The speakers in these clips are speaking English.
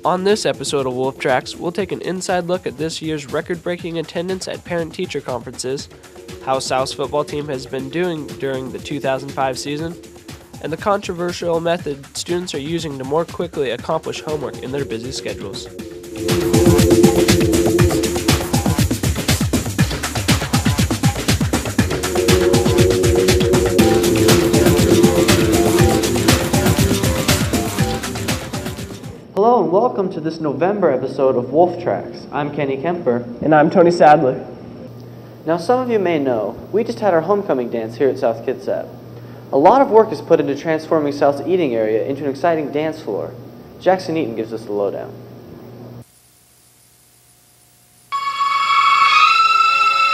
On this episode of Wolf Tracks, we'll take an inside look at this year's record-breaking attendance at parent-teacher conferences, how South's football team has been doing during the 2005 season, and the controversial method students are using to more quickly accomplish homework in their busy schedules. Hello and welcome to this November episode of Wolf Tracks. I'm Kenny Kemper. And I'm Tony Sadler. Now some of you may know, we just had our homecoming dance here at South Kitsap. A lot of work is put into transforming South's eating area into an exciting dance floor. Jackson Eaton gives us the lowdown.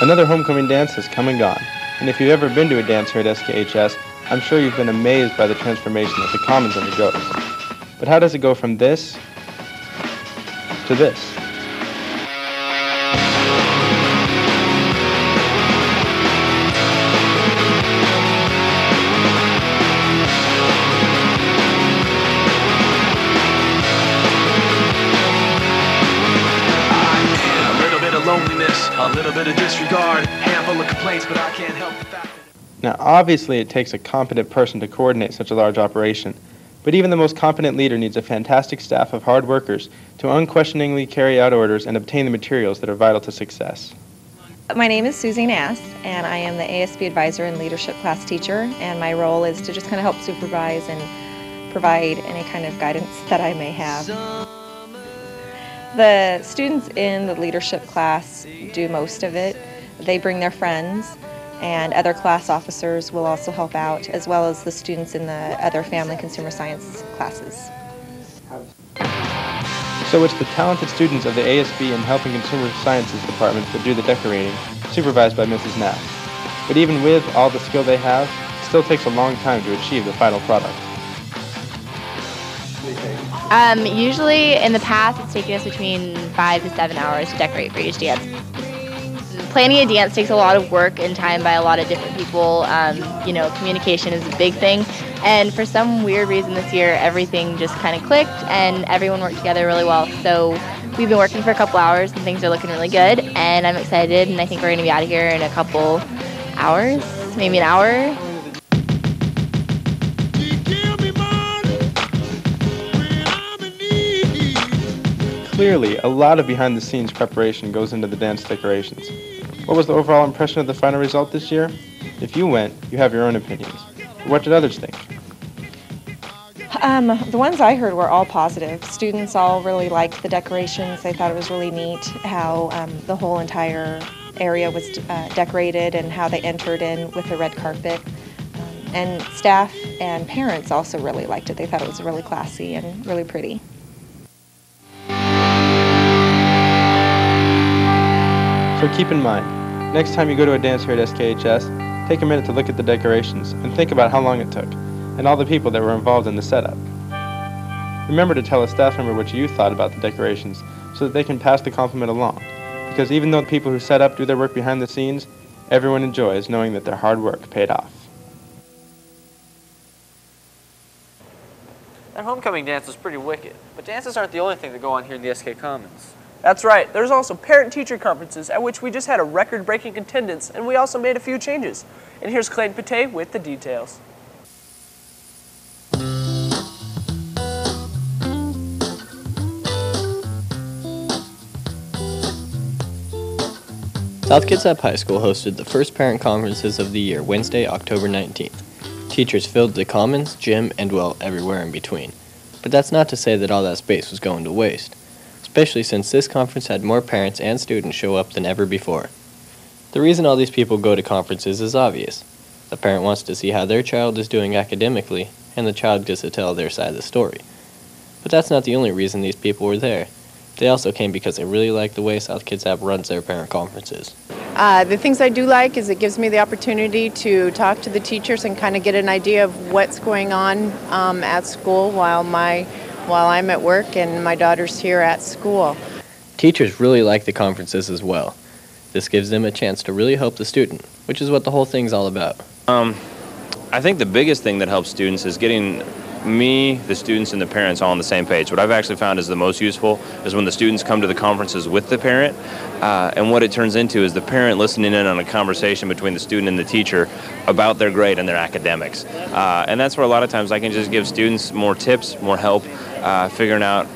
Another homecoming dance has come and gone, and if you've ever been to a dance here at SKHS, I'm sure you've been amazed by the transformation that the Commons undergoes. But how does it go from this to this? A little bit of loneliness, a little bit of disregard, handful of complaints, but I can't help the fact that... Now, obviously, it takes a competent person to coordinate such a large operation, but even the most competent leader needs a fantastic staff of hard workers to unquestioningly carry out orders and obtain the materials that are vital to success. My name is Susie Nass, and I am the ASB advisor and leadership class teacher, and my role is to just kind of help supervise and provide any kind of guidance that I may have. The students in the leadership class do most of it. They bring their friends, and other class officers will also help out, as well as the students in the other family consumer science classes. So it's the talented students of the ASB and Health and Consumer Sciences departments that do the decorating, supervised by Mrs. Nass. But even with all the skill they have, it still takes a long time to achieve the final product. Usually in the past it's taken us between 5 to 7 hours to decorate for each dance. Planning a dance takes a lot of work and time by a lot of different people. Communication is a big thing. And for some weird reason this year, everything just kind of clicked and everyone worked together really well. So we've been working for a couple hours and things are looking really good. And I'm excited, and I think we're going to be out of here in a couple hours, maybe an hour. Clearly, a lot of behind-the-scenes preparation goes into the dance decorations. What was the overall impression of the final result this year? If you went, you have your own opinions. But what did others think? The ones I heard were all positive. Students all really liked the decorations. They thought it was really neat how the whole entire area was decorated and how they entered in with the red carpet. And staff and parents also really liked it. They thought it was really classy and really pretty. So keep in mind, next time you go to a dance here at SKHS, take a minute to look at the decorations and think about how long it took, and all the people that were involved in the setup. Remember to tell a staff member what you thought about the decorations so that they can pass the compliment along, because even though the people who set up do their work behind the scenes, everyone enjoys knowing that their hard work paid off. That homecoming dance was pretty wicked, but dances aren't the only thing that go on here in the SK Commons. That's right, there's also parent-teacher conferences at which we just had a record-breaking attendance, and we also made a few changes. And here's Clayton Pate with the details. South Kitsap High School hosted the first parent conferences of the year Wednesday, October 19th. Teachers filled the commons, gym, and well, everywhere in between. But that's not to say that all that space was going to waste, especially since this conference had more parents and students show up than ever before. The reason all these people go to conferences is obvious. The parent wants to see how their child is doing academically, and the child gets to tell their side of the story. But that's not the only reason these people were there. They also came because they really like the way South Kitsap runs their parent conferences. The things I do like is it gives me the opportunity to talk to the teachers and kind of get an idea of what's going on at school while I'm at work and my daughter's here at school. Teachers really like the conferences as well. This gives them a chance to really help the student, which is what the whole thing's all about. I think the biggest thing that helps students is getting me, the students, and the parents all on the same page. What I've actually found is the most useful is when the students come to the conferences with the parent, and what it turns into is the parent listening in on a conversation between the student and the teacher about their grade and their academics. And that's where a lot of times I can just give students more tips, more help, figuring out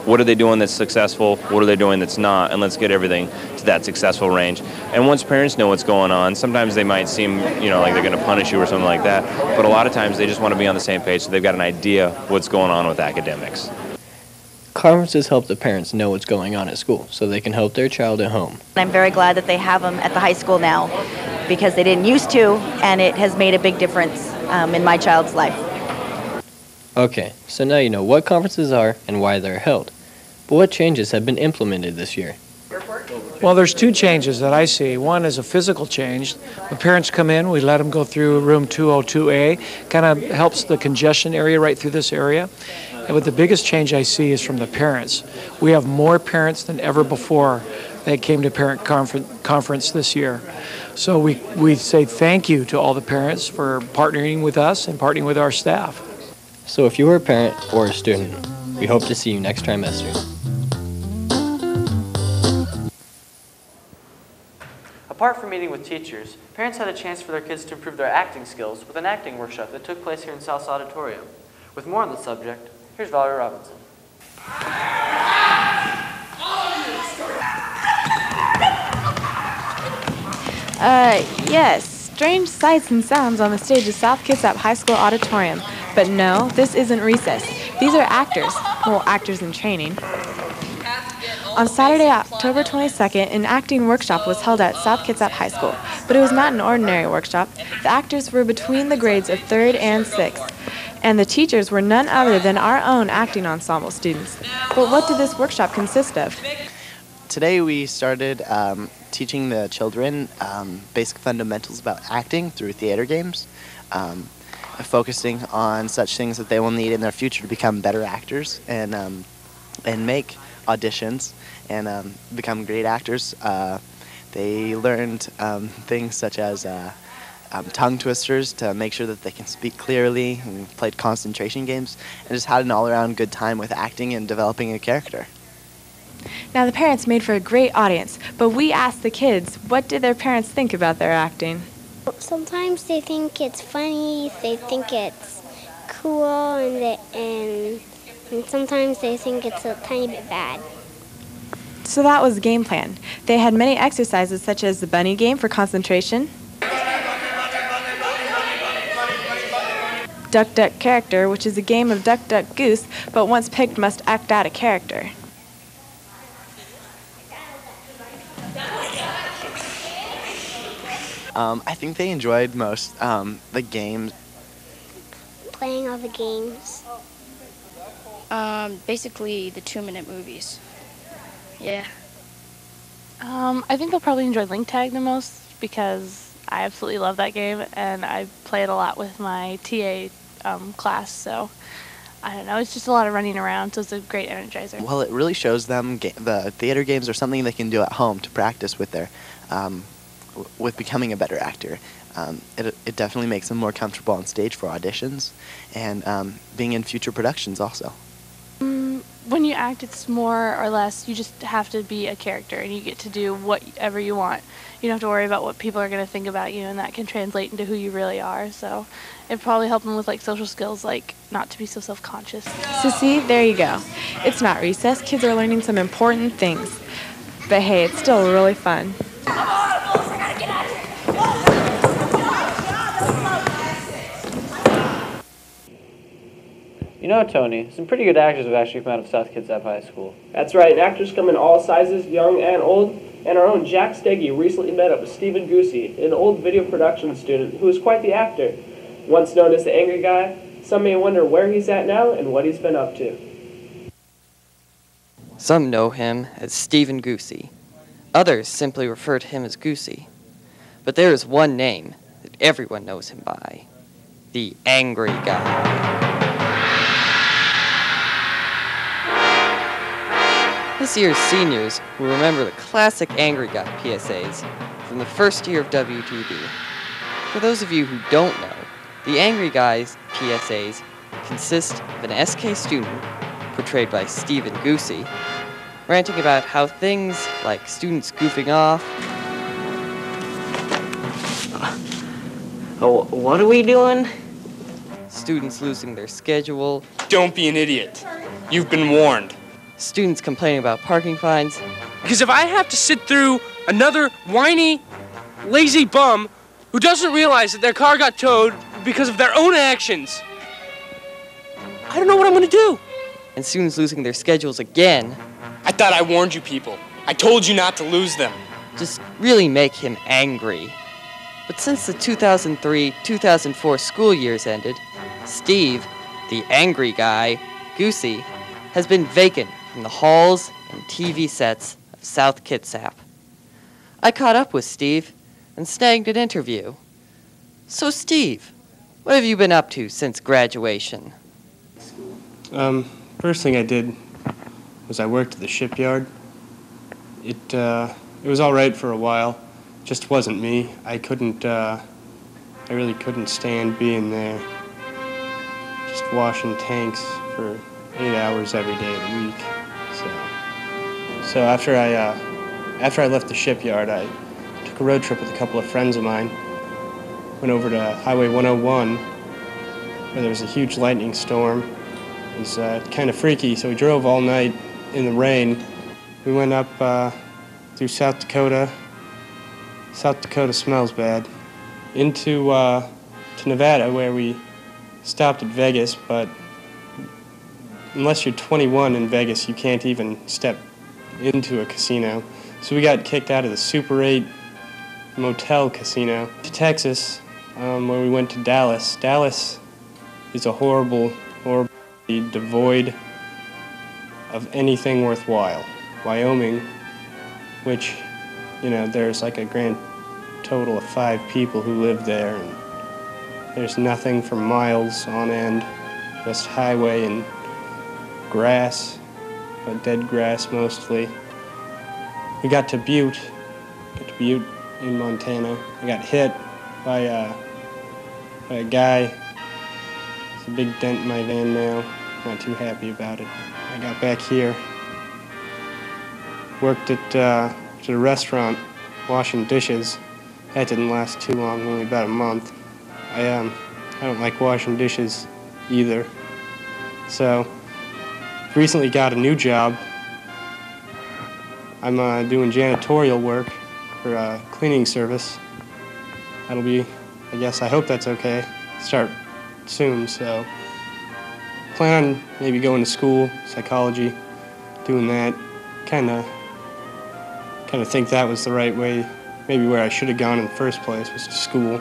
what are they doing that's successful, what are they doing that's not, and let's get everything to that successful range. And once parents know what's going on, sometimes they might seem, like they're going to punish you or something like that, but a lot of times they just want to be on the same page, so they've got an idea what's going on with academics. Conferences help the parents know what's going on at school so they can help their child at home. I'm very glad that they have them at the high school now because they didn't used to, and it has made a big difference in my child's life. Okay, so now you know what conferences are and why they're held. But what changes have been implemented this year? Well, there's two changes that I see. One is a physical change. When parents come in, we let them go through room 202A. Kind of helps the congestion area right through this area. But the biggest change I see is from the parents. We have more parents than ever before that came to parent conference this year. So we say thank you to all the parents for partnering with us and partnering with our staff. So if you were a parent or a student, we hope to see you next trimester. Apart from meeting with teachers, parents had a chance for their kids to improve their acting skills with an acting workshop that took place here in South's Auditorium. With more on the subject, here's Valerie Robinson. Yes, strange sights and sounds on the stage of South Kitsap High School Auditorium. But no, this isn't recess. These are actors. Well, actors in training. On Saturday, October 22nd, an acting workshop was held at South Kitsap High School, but it was not an ordinary workshop. The actors were between the grades of 3rd and 6th, and the teachers were none other than our own acting ensemble students. But what did this workshop consist of? Today we started teaching the children basic fundamentals about acting through theater games, focusing on such things that they will need in their future to become better actors and make auditions and become great actors. They learned things such as tongue twisters to make sure that they can speak clearly, and played concentration games, and just had an all-around good time with acting and developing a character. Now, the parents made for a great audience, but we asked the kids, what did their parents think about their acting? Sometimes they think it's funny, they think it's cool, and sometimes they think it's a tiny bit bad. So that was the game plan. They had many exercises such as the bunny game for concentration, Duck Duck Character, which is a game of duck, duck, goose, but once picked must act out a character. I think they enjoyed most the games. Playing all the games. Basically the 2-minute movies. Yeah. I think they'll probably enjoy Link Tag the most because I absolutely love that game and I play it a lot with my TA class, so I don't know, it's just a lot of running around, so it's a great energizer. Well, it really shows them the theater games are something they can do at home to practice with their with becoming a better actor. It definitely makes them more comfortable on stage for auditions and being in future productions also. When you act, it's more or less, you just have to be a character and you get to do whatever you want. You don't have to worry about what people are going to think about you, and that can translate into who you really are. So it probably helped them with like social skills, like not to be so self-conscious. So see, there you go. It's not recess. Kids are learning some important things. But hey, it's still really fun. You know, Tony, some pretty good actors have actually come out of South Kitsap High School. That's right, and actors come in all sizes, young and old, and our own Jack Steggy recently met up with Stephen Goosey, an old video production student who is quite the actor. Once known as the Angry Guy, some may wonder where he's at now and what he's been up to. Some know him as Stephen Goosey. Others simply refer to him as Goosey. But there is one name that everyone knows him by: the Angry Guy. This year's seniors will remember the classic Angry Guy PSAs from the first year of WTB. For those of you who don't know, the Angry Guys PSAs consist of an SK student, portrayed by Stephen Goosey, ranting about how things like students goofing off. What are we doing? Students losing their schedule. Don't be an idiot. You've been warned. Students complaining about parking fines. Because if I have to sit through another whiny, lazy bum who doesn't realize that their car got towed because of their own actions, I don't know what I'm going to do. And students losing their schedules again. I thought I warned you people. I told you not to lose them. Just really make him angry. But since the 2003-2004 school years ended, Steve, the angry guy, Goosey, has been vacant from the halls and TV sets of South Kitsap. I caught up with Steve and snagged an interview. So Steve, what have you been up to since graduation? First thing I did was I worked at the shipyard. It was all right for a while. Just wasn't me. I really couldn't stand being there. Just washing tanks for 8 hours every day of the week. So after I left the shipyard, I took a road trip with a couple of friends of mine. Went over to Highway 101, where there was a huge lightning storm. It was kind of freaky, so we drove all night in the rain. We went up through South Dakota. South Dakota smells bad. Into to Nevada, where we stopped at Vegas, but unless you're 21 in Vegas, you can't even step into a casino. So we got kicked out of the Super 8 motel casino. To Texas, where we went to Dallas. Dallas is a horrible, devoid of anything worthwhile. Wyoming, which, there's like a grand total of 5 people who live there, and there's nothing for miles on end, just highway and grass, but dead grass mostly. We got to Butte in Montana. I got hit by a guy. There's a big dent in my van now. Not too happy about it. I got back here, worked at a restaurant washing dishes. That didn't last too long, only about a month. I don't like washing dishes either. So, recently got a new job. I'm doing janitorial work for a cleaning service. That'll be, I hope that's okay. Start soon, so plan on maybe going to school, psychology, doing that. Kind of think that was the right way, maybe where I should have gone in the first place was to school.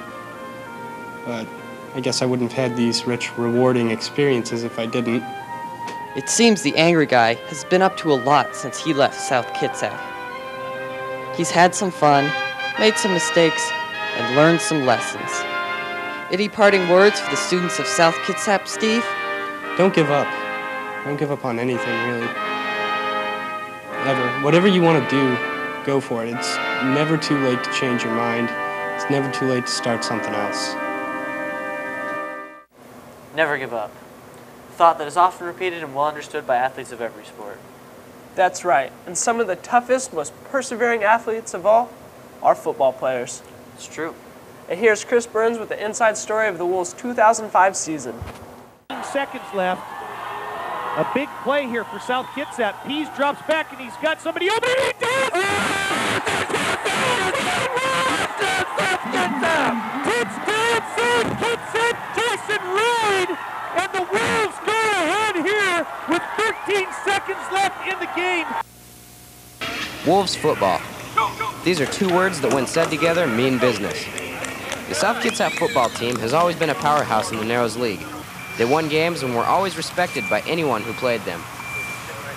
But I guess I wouldn't have had these rich, rewarding experiences if I didn't. It seems the angry guy has been up to a lot since he left South Kitsap. He's had some fun, made some mistakes, and learned some lessons. Any parting words for the students of South Kitsap, Steve? Don't give up. Don't give up on anything, really. Ever. Whatever you want to do, go for it. It's never too late to change your mind. It's never too late to start something else. Never give up. A thought that is often repeated and well understood by athletes of every sport. That's right. And some of the toughest, most persevering athletes of all are football players. It's true. And here's Chris Burns with the inside story of the Wolves' 2005 season. 15 seconds left. A big play here for South Kitsap. Pease drops back and he's got somebody open. He does! Touchdown, South Kitsap, Jason Reed! And the Wolves go ahead here with 13 seconds left in the game. Wolves football. These are 2 words that when said together mean business. The South Kitsap football team has always been a powerhouse in the Narrows League. They won games and were always respected by anyone who played them.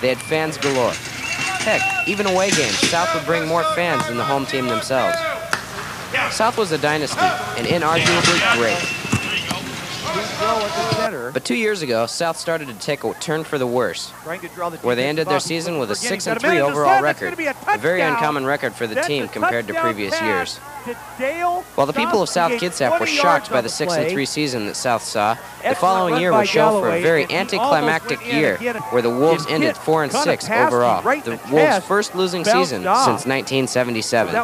They had fans galore. Heck, even away games, South would bring more fans than the home team themselves. South was a dynasty, and inarguably great. But 2 years ago, South started to take a turn for the worse, where they ended their season with a 6-3 overall record, a very uncommon record for the team compared to previous years. While the people of South Kitsap were shocked by the 6-3 season that South saw, the following year would show for a very anticlimactic year, where the Wolves ended 4-6 overall, the Wolves' first losing season since 1977.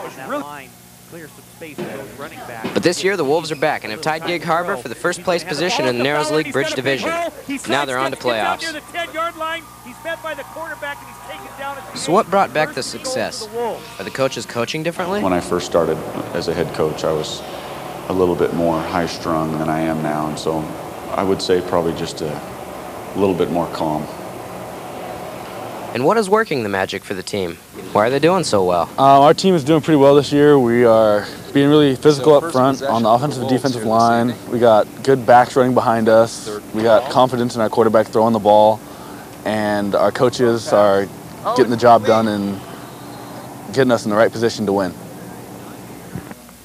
But this year, the Wolves are back and have tied Gig Harbor for the first place position in the Narrows League Bridge Division. Now they're on to playoffs. So what brought back the success? Are the coaches coaching differently? When I first started as a head coach, I was a little bit more high-strung than I am now, and so I would say probably just a little bit more calm. And what is working the magic for the team? Why are they doing so well? Our team is doing pretty well this year. We are being really physical up front on the offensive and defensive line. We got good backs running behind us. We got confidence in our quarterback throwing the ball. And our coaches are getting the job done and getting us in the right position to win.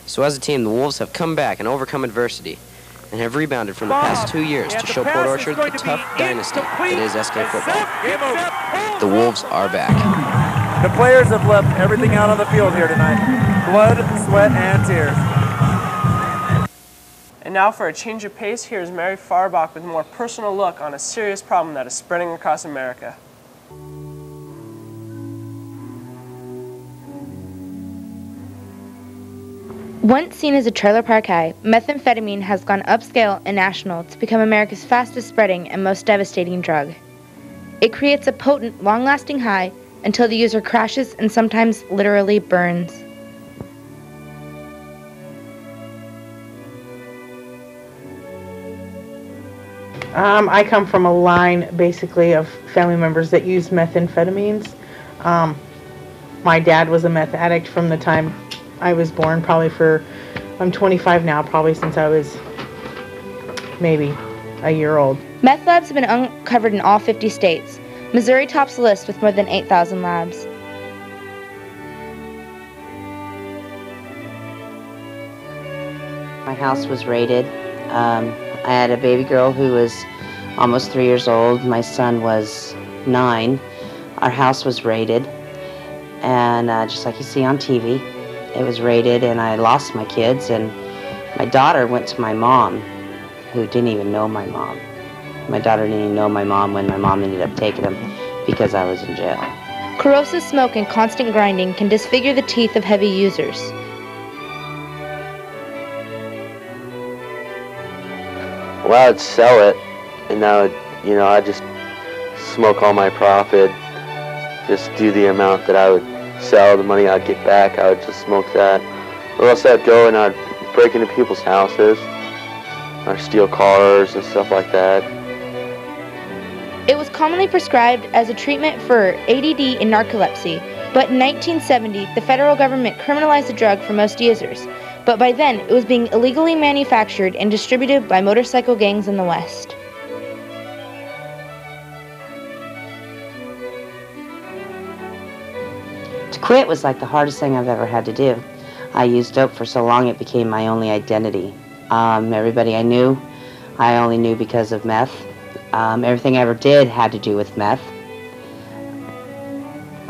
So as a team, the Wolves have come back and overcome adversity and have rebounded from the past 2 years to show Port Orchard the tough dynasty that is SK football. The Wolves are back. The players have left everything out on the field here tonight. Blood, sweat, and tears. And now for a change of pace, here's Mary Farbach with a more personal look on a serious problem that is spreading across America. Once seen as a trailer park high, methamphetamine has gone upscale and national to become America's fastest spreading and most devastating drug. It creates a potent, long-lasting high until the user crashes and sometimes literally burns. I come from a line, basically, of family members that use methamphetamines. My dad was a meth addict from the time I was born, I'm 25 now, probably since I was maybe a year old. Meth labs have been uncovered in all 50 states. Missouri tops the list with more than 8,000 labs. My house was raided. I had a baby girl who was almost 3 years old. My son was 9. Our house was raided, and just like you see on TV, it was raided, and I lost my kids, and my daughter went to my mom, who didn't even know my mom. My daughter didn't even know my mom when my mom ended up taking him because I was in jail. Corrosive smoke and constant grinding can disfigure the teeth of heavy users. Well, I'd sell it, and I'd just smoke all my profit, just do the amount that I would sell, the money I'd get back, I would just smoke that. Or else I'd go and I'd break into people's houses, or steal cars and stuff like that. It was commonly prescribed as a treatment for ADD and narcolepsy, but in 1970, the federal government criminalized the drug for most users. But by then, it was being illegally manufactured and distributed by motorcycle gangs in the West. To quit was like the hardest thing I've ever had to do. I used dope for so long it became my only identity. Everybody I knew, I only knew because of meth. Everything I ever did had to do with meth.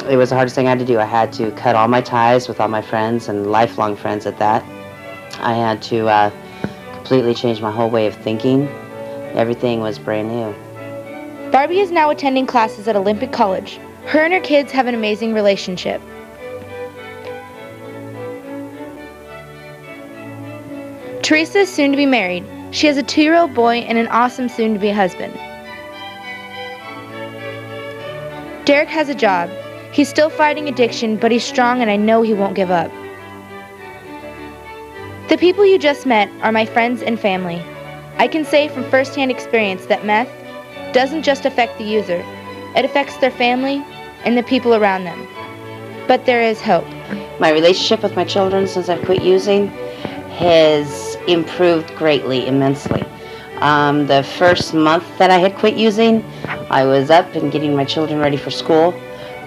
It was the hardest thing I had to do. I had to cut all my ties with all my friends, and lifelong friends at that. I had to completely change my whole way of thinking. Everything was brand new. Barbie is now attending classes at Olympic College. Her and her kids have an amazing relationship. Teresa is soon to be married. She has a 2-year-old boy and an awesome soon-to-be husband. Derek has a job. He's still fighting addiction, but he's strong and I know he won't give up. The people you just met are my friends and family. I can say from first-hand experience that meth doesn't just affect the user. It affects their family and the people around them. But there is hope. My relationship with my children since I've quit using has improved greatly, immensely. The first month that I had quit using, I was up and getting my children ready for school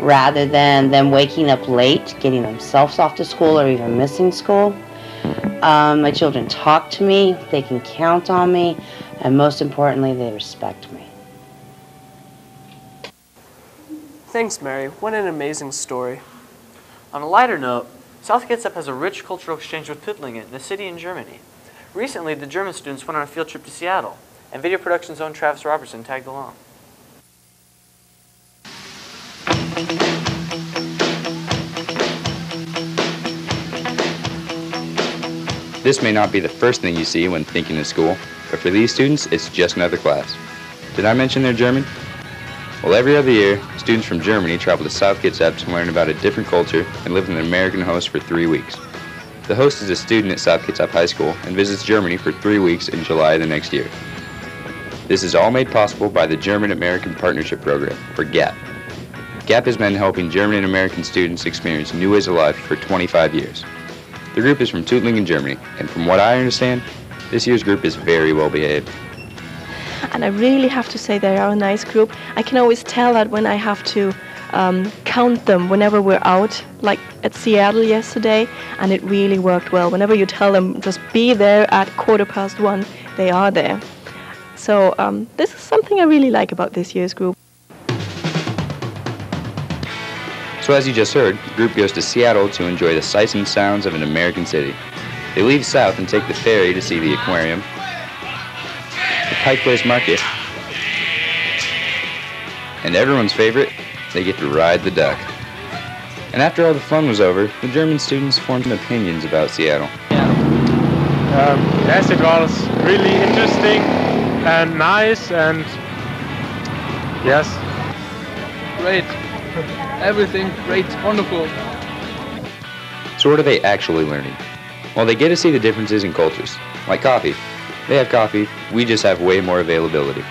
rather than them waking up late, getting themselves off to school or even missing school. My children talk to me, they can count on me, And most importantly, they respect me. Thanks, Mary. What an amazing story. On a lighter note, South Kitsap has a rich cultural exchange with Tuttlingen, the city in Germany. Recently, the German students went on a field trip to Seattle, and video production's own Travis Robertson tagged along. This may not be the first thing you see when thinking of school, but for these students, it's just another class. Did I mention they're German? Well, every other year, students from Germany travel to South Kitsap to learn about a different culture and live with an American host for 3 weeks. The host is a student at South Kitsap High School and visits Germany for 3 weeks in July the next year. This is all made possible by the German-American Partnership Program, or GAP. GAP has been helping German and American students experience new ways of life for 25 years. The group is from Tuttlingen, Germany, and from what I understand, this year's group is very well behaved. And I really have to say they are a nice group. I can always tell that when I have to count them whenever we're out, like at Seattle yesterday, and it really worked well. Whenever you tell them just be there at 1:15, they are there. So this is something I really like about this year's group. So as you just heard, the group goes to Seattle to enjoy the sights and sounds of an American city. They leave south and take the ferry to see the aquarium, the Pike Place Market, and everyone's favorite, they get to ride the duck. And after all the fun was over, the German students formed some opinions about Seattle. Yes, it was really interesting and nice, and yes. Great. Everything great, wonderful. So what are they actually learning? Well, they get to see the differences in cultures, like coffee. They have coffee, we just have way more availability.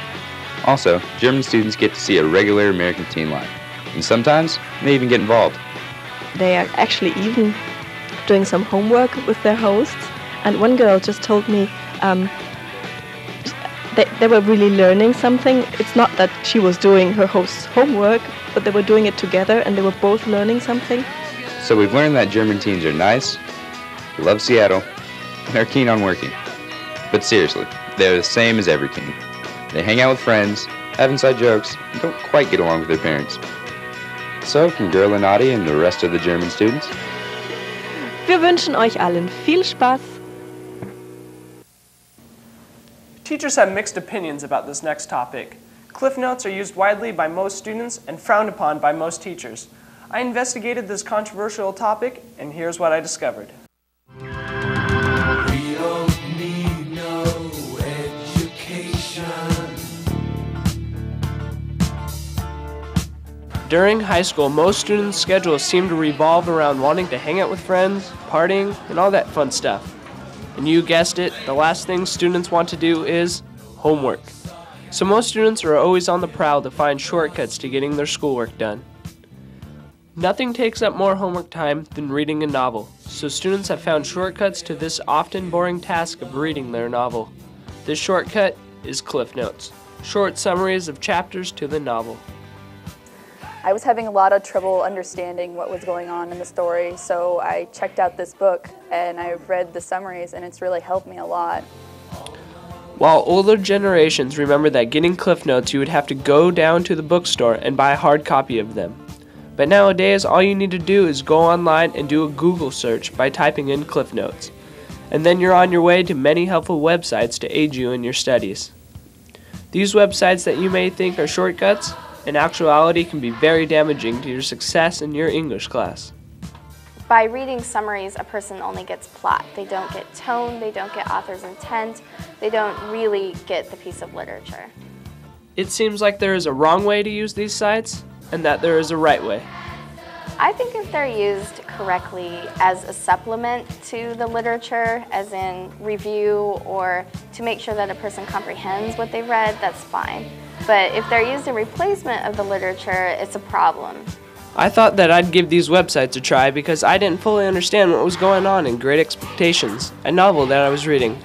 Also, German students get to see a regular American teen life, and sometimes they even get involved. They are actually even doing some homework with their hosts, and one girl just told me they were really learning something. It's not that she was doing her host's homework, but they were doing it together and they were both learning something. So we've learned that German teens are nice, love Seattle, and are keen on working. But seriously, they're the same as every teen. They hang out with friends, have inside jokes, and don't quite get along with their parents. So, from Girl and Adi and the rest of the German students, Wir wünschen euch allen viel Spaß. Teachers have mixed opinions about this next topic. Cliff notes are used widely by most students and frowned upon by most teachers. I investigated this controversial topic, and here's what I discovered. We don't need no education. During high school, most students' schedules seem to revolve around wanting to hang out with friends, partying, and all that fun stuff. And you guessed it, the last thing students want to do is homework. So most students are always on the prowl to find shortcuts to getting their schoolwork done. Nothing takes up more homework time than reading a novel, so students have found shortcuts to this often boring task of reading their novel. This shortcut is Cliff Notes, short summaries of chapters to the novel. I was having a lot of trouble understanding what was going on in the story, so I checked out this book and I read the summaries, and it's really helped me a lot. While older generations remember that getting Cliff Notes you would have to go down to the bookstore and buy a hard copy of them. But nowadays all you need to do is go online and do a Google search by typing in Cliff Notes. And then you're on your way to many helpful websites to aid you in your studies. These websites that you may think are shortcuts, in actuality can be very damaging to your success in your English class. By reading summaries, a person only gets plot. They don't get tone, they don't get author's intent, they don't really get the piece of literature. It seems like there is a wrong way to use these sites, and that there is a right way. I think if they're used correctly as a supplement to the literature, as in review or to make sure that a person comprehends what they read, that's fine. But if they're used in replacement of the literature, it's a problem. I thought that I'd give these websites a try because I didn't fully understand what was going on in Great Expectations, a novel that I was reading.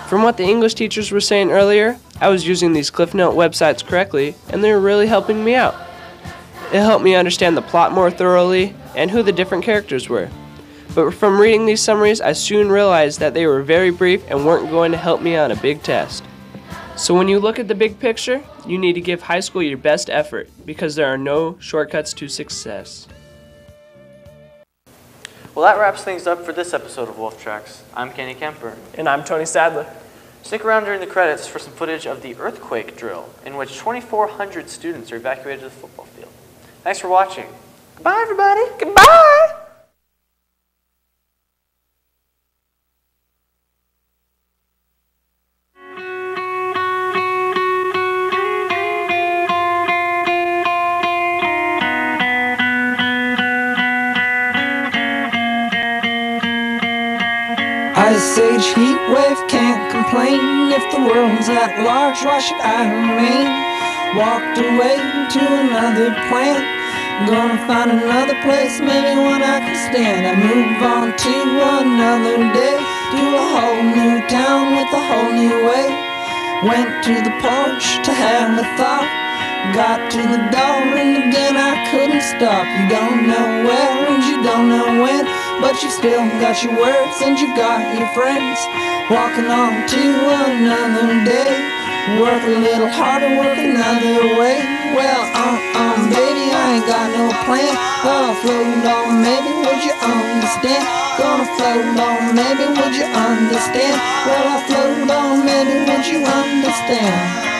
From what the English teachers were saying earlier, I was using these CliffNote websites correctly, and they were really helping me out. It helped me understand the plot more thoroughly and who the different characters were. But from reading these summaries, I soon realized that they were very brief and weren't going to help me on a big test. So when you look at the big picture, you need to give high school your best effort because there are no shortcuts to success. Well, that wraps things up for this episode of Wolf Tracks. I'm Kenny Kemper. And I'm Tony Sadler. Stick around during the credits for some footage of the earthquake drill, in which 2,400 students are evacuated to the football field. Thanks for watching. Goodbye, everybody. Goodbye. Ice age heat wave, can't complain. If the world's at large, why should I remain? Walked away to another planet, gonna find another place, maybe one I can stand. I move on to another day, to a whole new town with a whole new way. Went to the porch to have a thought, got to the door and again I couldn't stop. You don't know where and you don't know when, but you still got your words and you got your friends. Walking on to another day, work a little harder, work another way. Well, baby, I ain't got no plan. Oh, float on, maybe would you understand? Gonna float on, maybe would you understand? Well, I float on, maybe would you understand?